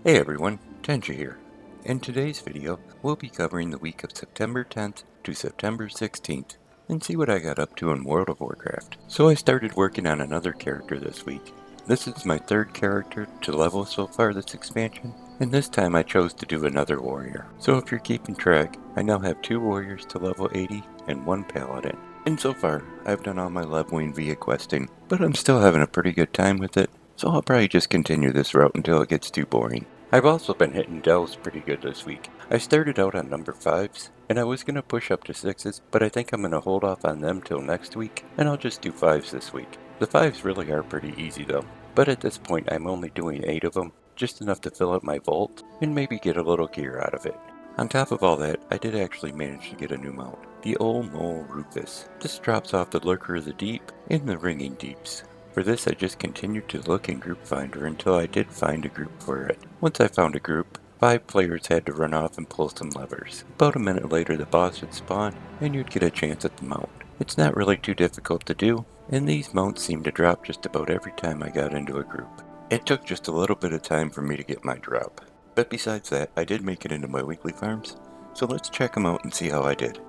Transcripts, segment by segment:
Hey everyone, Tenja here. In today's video, we'll be covering the week of September 10th to September 16th and see what I got up to in World of Warcraft. So I started working on another character this week. This is my third character to level so far this expansion, and this time I chose to do another warrior. So if you're keeping track, I now have 2 warriors to level 80 and 1 paladin. And so far, I've done all my leveling via questing, but I'm still having a pretty good time with it, so I'll probably just continue this route until it gets too boring. I've also been hitting delves pretty good this week. I started out on number 5s, and I was going to push up to 6s, but I think I'm going to hold off on them till next week, and I'll just do 5s this week. The 5s really are pretty easy though, but at this point I'm only doing 8 of them, just enough to fill up my vault, and maybe get a little gear out of it. On top of all that, I did actually manage to get a new mount, the Old Mole Rufus. This drops off the Lurker of the Deep in the Ringing Deeps. For this I just continued to look in Group Finder until I did find a group for it. Once I found a group, 5 players had to run off and pull some levers. About a minute later the boss would spawn and you'd get a chance at the mount. It's not really too difficult to do, and these mounts seemed to drop just about every time I got into a group. It took just a little bit of time for me to get my drop. But besides that, I did make it into my weekly farms, so let's check them out and see how I did.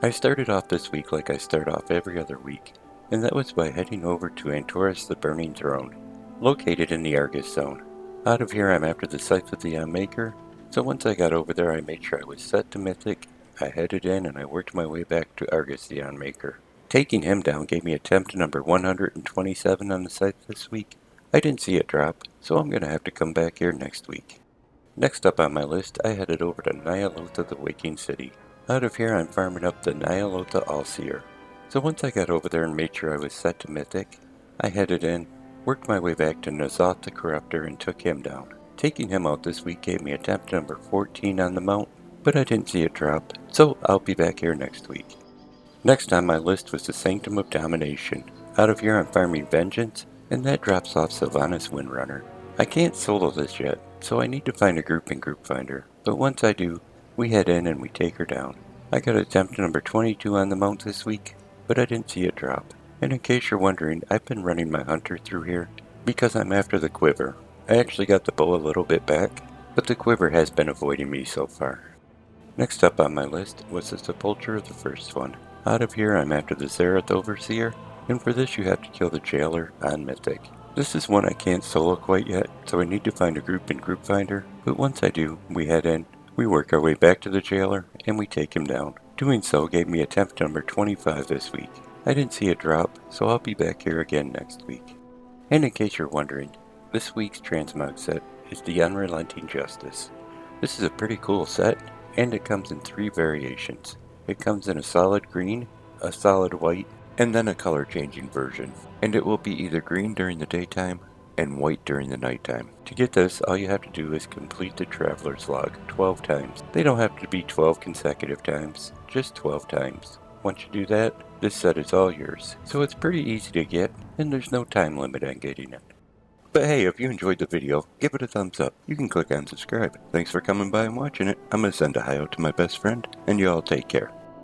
I started off this week like I start off every other week, and that was by heading over to Antorus the Burning Throne, located in the Argus Zone. Out of here I'm after the Scythe of the Unmaker, so once I got over there I made sure I was set to Mythic, I headed in and I worked my way back to Argus the Unmaker. Taking him down gave me attempt number 127 on the Scythe this week. I didn't see it drop, so I'm going to have to come back here next week. Next up on my list I headed over to Ny'alotha the Waking City. Out of here I'm farming up the Ny'alotha Allseer. So once I got over there and made sure I was set to Mythic, I headed in, worked my way back to N'alotha the Corruptor and took him down. Taking him out this week gave me attempt number 14 on the mount, but I didn't see it drop, so I'll be back here next week. Next on my list was the Sanctum of Domination. Out of here I'm farming Vengence, and that drops off Sylvanas Windrunner. I can't solo this yet, so I need to find a group in Group Finder, but once I do, we head in and we take her down. I got attempt number 22 on the mount this week, but I didn't see it drop. And in case you're wondering, I've been running my hunter through here because I'm after the quiver. I actually got the bow a little bit back, but the quiver has been avoiding me so far. Next up on my list was the Sepulchre of the First One. Out of here I'm after the Zareth Overseer, and for this you have to kill the Jailer on Mythic. This is one I can't solo quite yet, so I need to find a group in Group Finder, but once I do, we head in, we work our way back to the Jailer, and we take him down. Doing so gave me attempt number 25 this week. I didn't see it drop, so I'll be back here again next week. And in case you're wondering, this week's Transmog set is the Unrelenting Justice. This is a pretty cool set, and it comes in 3 variations. It comes in a solid green, a solid white, and then a color changing version. And it will be either green during the daytime and white during the nighttime. To get this, all you have to do is complete the Traveler's Log 12 times. They don't have to be 12 consecutive times, just 12 times. Once you do that, this set is all yours. So it's pretty easy to get, and there's no time limit on getting it. But hey, if you enjoyed the video, give it a thumbs up. You can click on subscribe. Thanks for coming by and watching it. I'm going to send a hi out to my best friend, and you all take care.